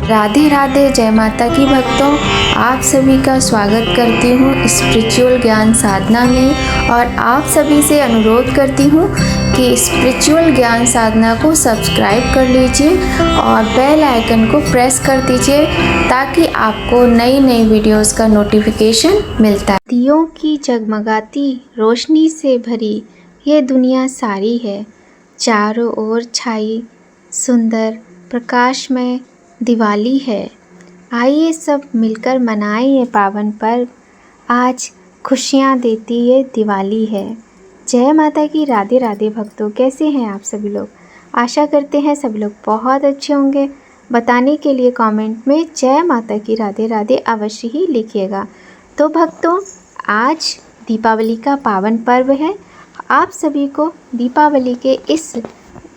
राधे राधे, जय माता की भक्तों। आप सभी का स्वागत करती हूँ स्पिरिचुअल ज्ञान साधना में और आप सभी से अनुरोध करती हूँ कि स्पिरिचुअल ज्ञान साधना को सब्सक्राइब कर लीजिए और बेल आइकन को प्रेस कर दीजिए ताकि आपको नई नई वीडियोस का नोटिफिकेशन मिलता है। दियों की जगमगाती रोशनी से भरी ये दुनिया सारी है, चारों ओर छाई सुंदर प्रकाशमय दिवाली है। आइए सब मिलकर मनाएं ये पावन पर्व, आज खुशियाँ देती ये दिवाली है। जय माता की। राधे राधे भक्तों, कैसे हैं आप सभी लोग? आशा करते हैं सभी लोग बहुत अच्छे होंगे। बताने के लिए कमेंट में जय माता की राधे राधे अवश्य ही लिखिएगा। तो भक्तों, आज दीपावली का पावन पर्व है। आप सभी को दीपावली के इस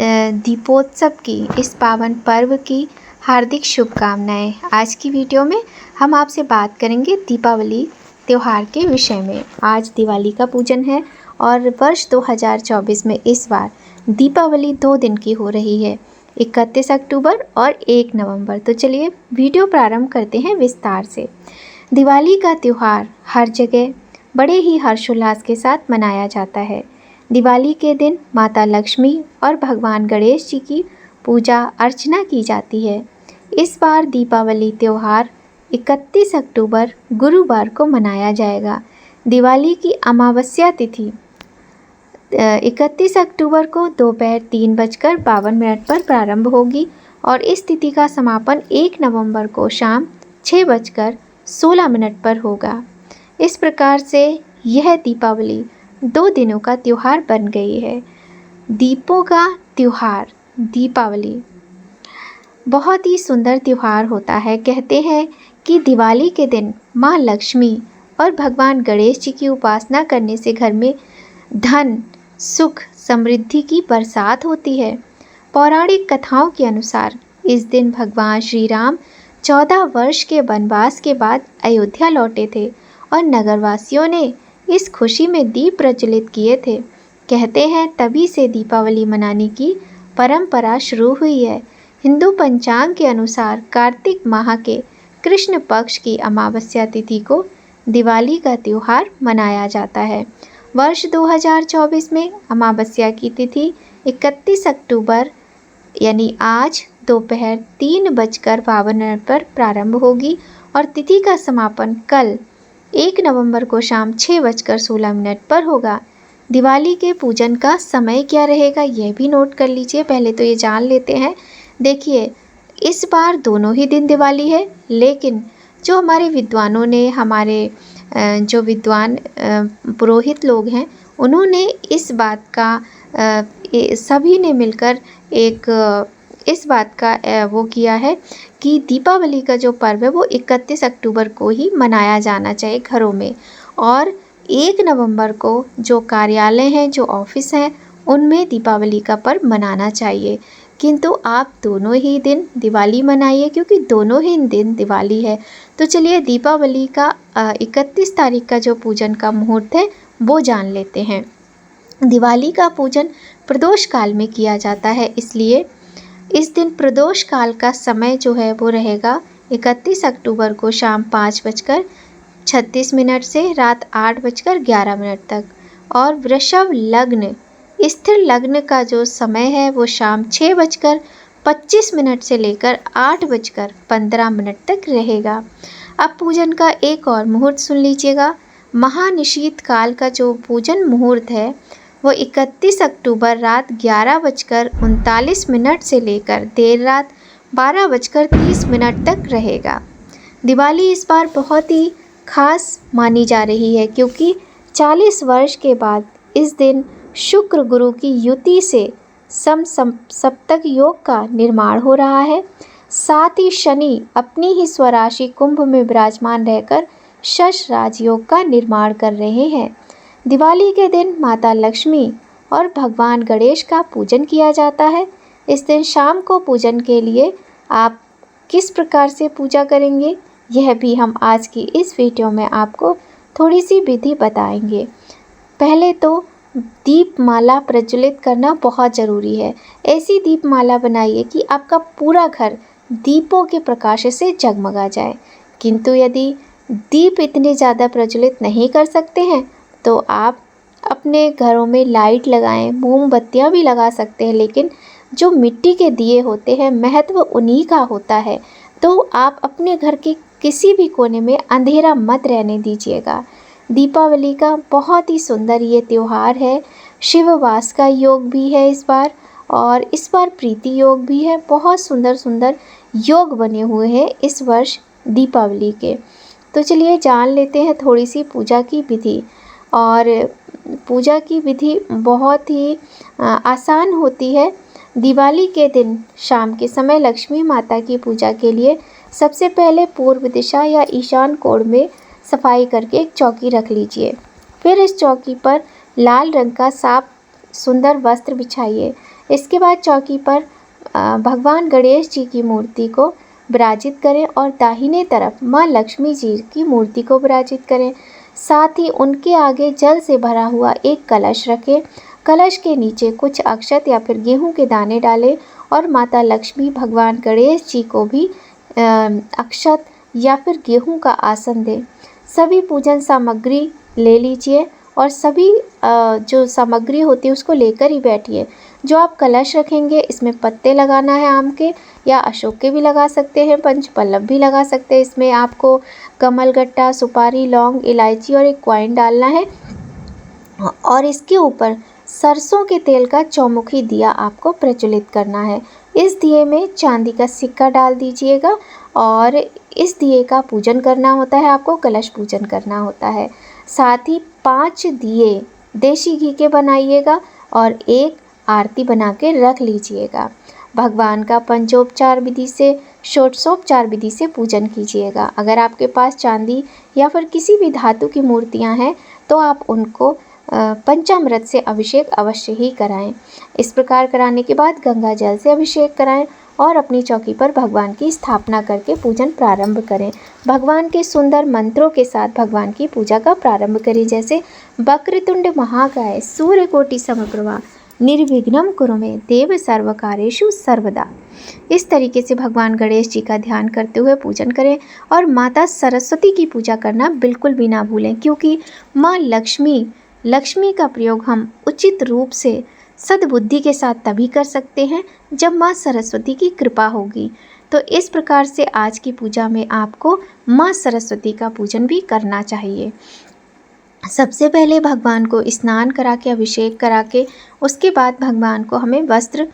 दीपोत्सव की, इस पावन पर्व की हार्दिक शुभकामनाएं। आज की वीडियो में हम आपसे बात करेंगे दीपावली त्यौहार के विषय में। आज दिवाली का पूजन है और वर्ष 2024 में इस बार दीपावली 2 दिन की हो रही है, 31 अक्टूबर और 1 नवंबर। तो चलिए वीडियो प्रारंभ करते हैं विस्तार से। दिवाली का त्यौहार हर जगह बड़े ही हर्षोल्लास के साथ मनाया जाता है। दिवाली के दिन माता लक्ष्मी और भगवान गणेश जी की पूजा अर्चना की जाती है। इस बार दीपावली त्यौहार 31 अक्टूबर गुरुवार को मनाया जाएगा। दिवाली की अमावस्या तिथि 31 अक्टूबर को दोपहर 3:52 पर प्रारंभ होगी और इस तिथि का समापन 1 नवंबर को शाम 6:16 पर होगा। इस प्रकार से यह दीपावली 2 दिनों का त्यौहार बन गई है। दीपों का त्यौहार दीपावली बहुत ही सुंदर त्यौहार होता है। कहते हैं कि दिवाली के दिन माँ लक्ष्मी और भगवान गणेश जी की उपासना करने से घर में धन, सुख, समृद्धि की बरसात होती है। पौराणिक कथाओं के अनुसार इस दिन भगवान श्री राम 14 वर्ष के वनवास के बाद अयोध्या लौटे थे और नगरवासियों ने इस खुशी में दीप प्रज्वलित किए थे। कहते हैं तभी से दीपावली मनाने की परंपरा शुरू हुई है। हिंदू पंचांग के अनुसार कार्तिक माह के कृष्ण पक्ष की अमावस्या तिथि को दिवाली का त्यौहार मनाया जाता है। वर्ष 2024 में अमावस्या की तिथि 31 अक्टूबर यानी आज दोपहर 3:52 पर प्रारंभ होगी और तिथि का समापन कल 1 नवंबर को शाम 6:16 पर होगा। दिवाली के पूजन का समय क्या रहेगा यह भी नोट कर लीजिए। पहले तो ये जान लेते हैं। देखिए, इस बार दोनों ही दिन दिवाली है, लेकिन जो हमारे विद्वानों ने, हमारे जो विद्वान पुरोहित लोग हैं, उन्होंने इस बात का सभी ने मिलकर इस बात का वो किया है कि दीपावली का जो पर्व है वो 31 अक्टूबर को ही मनाया जाना चाहिए घरों में, और 1 नवंबर को जो कार्यालय हैं, जो ऑफिस हैं, उनमें दीपावली का पर्व मनाना चाहिए। किंतु आप दोनों ही दिन दिवाली मनाइए क्योंकि दोनों ही दिन दिवाली है। तो चलिए दीपावली का 31 तारीख का जो पूजन का मुहूर्त है वो जान लेते हैं। दिवाली का पूजन प्रदोष काल में किया जाता है, इसलिए इस दिन प्रदोष काल का समय जो है वो रहेगा 31 अक्टूबर को शाम 5:36 से रात 8:11 तक। और वृषभ लग्न, स्थिर लग्न का जो समय है वो शाम 6:25 से लेकर 8:15 तक रहेगा। अब पूजन का एक और मुहूर्त सुन लीजिएगा। महानिशीत काल का जो पूजन मुहूर्त है वो 31 अक्टूबर रात 11:39 से लेकर देर रात 12:30 तक रहेगा। दिवाली इस बार बहुत ही खास मानी जा रही है क्योंकि 40 वर्ष के बाद इस दिन शुक्र गुरु की युति से सप्तक योग का निर्माण हो रहा है। साथ ही शनि अपनी ही स्वराशि कुंभ में विराजमान रहकर शश राजयोग का निर्माण कर रहे हैं। दिवाली के दिन माता लक्ष्मी और भगवान गणेश का पूजन किया जाता है। इस दिन शाम को पूजन के लिए आप किस प्रकार से पूजा करेंगे यह भी हम आज की इस वीडियो में आपको थोड़ी सी विधि बताएंगे। पहले तो दीपमाला प्रज्वलित करना बहुत ज़रूरी है। ऐसी दीपमाला बनाइए कि आपका पूरा घर दीपों के प्रकाश से जगमगा जाए। किंतु यदि दीप इतने ज़्यादा प्रज्वलित नहीं कर सकते हैं तो आप अपने घरों में लाइट लगाएं, मोमबत्तियां भी लगा सकते हैं, लेकिन जो मिट्टी के दिए होते हैं महत्व उन्हीं का होता है। तो आप अपने घर के किसी भी कोने में अंधेरा मत रहने दीजिएगा। दीपावली का बहुत ही सुंदर ये त्यौहार है। शिववास का योग भी है इस बार, और इस बार प्रीति योग भी है। बहुत सुंदर सुंदर योग बने हुए हैं इस वर्ष दीपावली के। तो चलिए जान लेते हैं थोड़ी सी पूजा की विधि। और पूजा की विधि बहुत ही आसान होती है। दिवाली के दिन शाम के समय लक्ष्मी माता की पूजा के लिए सबसे पहले पूर्व दिशा या ईशान कोण में सफाई करके एक चौकी रख लीजिए। फिर इस चौकी पर लाल रंग का साफ सुंदर वस्त्र बिछाइए। इसके बाद चौकी पर भगवान गणेश जी की मूर्ति को विराजित करें और दाहिने तरफ माँ लक्ष्मी जी की मूर्ति को विराजित करें। साथ ही उनके आगे जल से भरा हुआ एक कलश रखें। कलश के नीचे कुछ अक्षत या फिर गेहूं के दाने डालें और माता लक्ष्मी भगवान गणेश जी को भी अक्षत या फिर गेहूं का आसन दें। सभी पूजन सामग्री ले लीजिए और सभी जो सामग्री होती है उसको लेकर ही बैठिए। जो आप कलश रखेंगे इसमें पत्ते लगाना है आम के या अशोक के भी लगा सकते हैं, पंचपल्लव भी लगा सकते हैं। इसमें आपको कमलगट्टा, सुपारी, लौंग, इलायची और एक कॉइन डालना है और इसके ऊपर सरसों के तेल का चौमुखी दिया आपको प्रज्वलित करना है। इस दिए में चांदी का सिक्का डाल दीजिएगा और इस दिए का पूजन करना होता है, आपको कलश पूजन करना होता है। साथ ही 5 दिए देशी घी के बनाइएगा और एक आरती बना के रख लीजिएगा। भगवान का पंचोपचार विधि से, षोडशोपचार विधि से पूजन कीजिएगा। अगर आपके पास चांदी या फिर किसी भी धातु की मूर्तियां हैं तो आप उनको पंचामृत से अभिषेक अवश्य ही कराएं। इस प्रकार कराने के बाद गंगा जल से अभिषेक कराएं और अपनी चौकी पर भगवान की स्थापना करके पूजन प्रारंभ करें। भगवान के सुंदर मंत्रों के साथ भगवान की पूजा का प्रारंभ करें, जैसे वक्रतुंड महाकाय, सूर्यकोटि समप्रभा, निर्विघ्नं कुरु मे देव सर्वकार्येषु सर्वदा। इस तरीके से भगवान गणेश जी का ध्यान करते हुए पूजन करें और माता सरस्वती की पूजा करना बिल्कुल भी ना भूलें, क्योंकि माँ लक्ष्मी का प्रयोग हम उचित रूप से सद्बुद्धि के साथ तभी कर सकते हैं जब माँ सरस्वती की कृपा होगी। तो इस प्रकार से आज की पूजा में आपको माँ सरस्वती का पूजन भी करना चाहिए। सबसे पहले भगवान को स्नान करा के, अभिषेक करा के, उसके बाद भगवान को हमें वस्त्र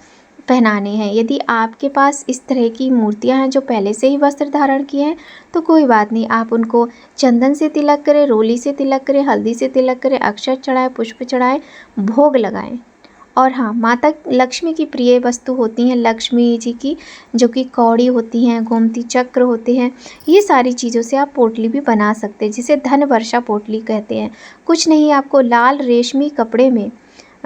पहनाने हैं। यदि आपके पास इस तरह की मूर्तियां हैं जो पहले से ही वस्त्र धारण किए हैं तो कोई बात नहीं, आप उनको चंदन से तिलक करें, रोली से तिलक करें, हल्दी से तिलक करें, अक्षत चढ़ाएं, पुष्प चढ़ाएं, भोग लगाएं। और हाँ, माता लक्ष्मी की प्रिय वस्तु होती हैं लक्ष्मी जी की, जो कि कौड़ी होती हैं, गोमती चक्र होते हैं। ये सारी चीज़ों से आप पोटली भी बना सकते हैं, जिसे धन वर्षा पोटली कहते हैं। कुछ नहीं, आपको लाल रेशमी कपड़े में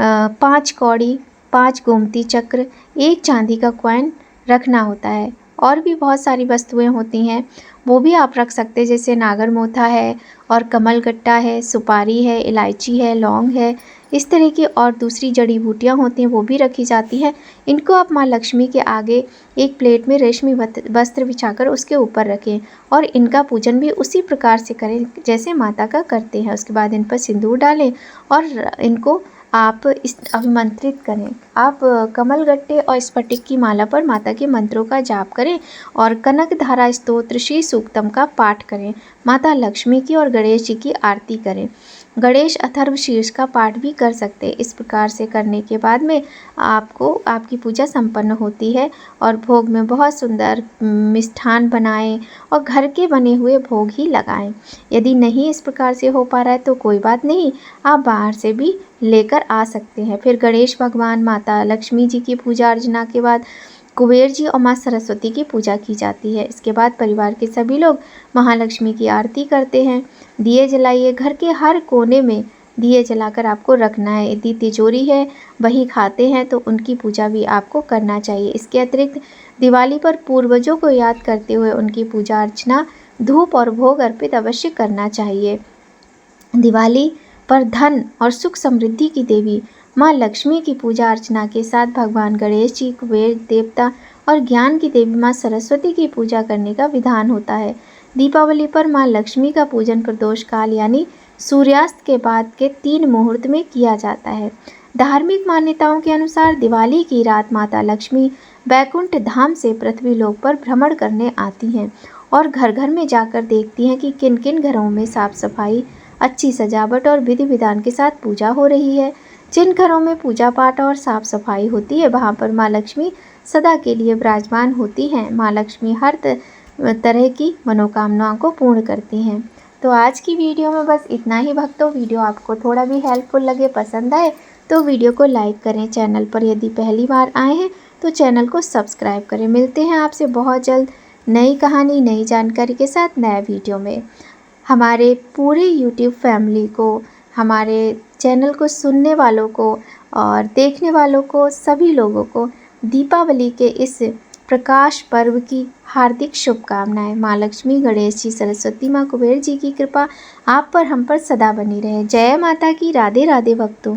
5 कौड़ी, 5 गोमती चक्र, 1 चांदी का कॉइन रखना होता है। और भी बहुत सारी वस्तुएं होती हैं, वो भी आप रख सकते हैं, जैसे नागर मोथा है और कमलगट्टा है, सुपारी है, इलायची है, लौंग है। इस तरह की और दूसरी जड़ी बूटियाँ होती हैं वो भी रखी जाती हैं। इनको आप माँ लक्ष्मी के आगे एक प्लेट में रेशमी वस्त्र बिछाकर उसके ऊपर रखें और इनका पूजन भी उसी प्रकार से करें जैसे माता का करते हैं। उसके बाद इन पर सिंदूर डालें और इनको आप अभिमंत्रित करें। आप कमलगट्टे और स्फटिक की माला पर माता के मंत्रों का जाप करें और कनक धारा स्तोत्र श्री सूक्तम का पाठ करें। माता लक्ष्मी की और गणेश जी की आरती करें। गणेश अथर्व शीर्ष का पाठ भी कर सकते हैं। इस प्रकार से करने के बाद में आपकी पूजा संपन्न होती है और भोग में बहुत सुंदर मिष्ठान बनाएं और घर के बने हुए भोग ही लगाएं। यदि नहीं इस प्रकार से हो पा रहा है तो कोई बात नहीं, आप बाहर से भी लेकर आ सकते हैं। फिर गणेश भगवान, माता लक्ष्मी जी की पूजा अर्चना के बाद कुबेर जी और माँ सरस्वती की पूजा की जाती है। इसके बाद परिवार के सभी लोग महालक्ष्मी की आरती करते हैं। दिए जलाइए, घर के हर कोने में दिए जलाकर आपको रखना है। यदि तिजोरी है, वही खाते हैं तो उनकी पूजा भी आपको करना चाहिए। इसके अतिरिक्त दिवाली पर पूर्वजों को याद करते हुए उनकी पूजा अर्चना, धूप और भोग अर्पित अवश्य करना चाहिए। दिवाली पर धन और सुख समृद्धि की देवी माँ लक्ष्मी की पूजा अर्चना के साथ भगवान गणेश जी, कुबेर देवता और ज्ञान की देवी माँ सरस्वती की पूजा करने का विधान होता है। दीपावली पर माँ लक्ष्मी का पूजन प्रदोष काल यानी सूर्यास्त के बाद के 3 मुहूर्त में किया जाता है। धार्मिक मान्यताओं के अनुसार दिवाली की रात माता लक्ष्मी बैकुंठ धाम से पृथ्वी लोक पर भ्रमण करने आती हैं और घर घर में जाकर देखती हैं कि किन किन घरों में साफ सफाई, अच्छी सजावट और विधि विधान के साथ पूजा हो रही है। जिन घरों में पूजा पाठ और साफ सफाई होती है वहाँ पर माँ लक्ष्मी सदा के लिए विराजमान होती हैं। माँ लक्ष्मी हर तरह की मनोकामनाओं को पूर्ण करती हैं। तो आज की वीडियो में बस इतना ही भक्तों। वीडियो आपको थोड़ा भी हेल्पफुल लगे, पसंद आए तो वीडियो को लाइक करें। चैनल पर यदि पहली बार आए हैं तो चैनल को सब्सक्राइब करें। मिलते हैं आपसे बहुत जल्द नई कहानी, नई जानकारी के साथ नया वीडियो में। हमारे पूरे यूट्यूब फैमिली को, हमारे चैनल को सुनने वालों को और देखने वालों को, सभी लोगों को दीपावली के इस प्रकाश पर्व की हार्दिक शुभकामनाएं। माँ लक्ष्मी, गणेश जी, सरस्वती माँ, कुबेर जी की कृपा आप पर, हम पर सदा बनी रहे। जय माता की। राधे राधे भक्तों।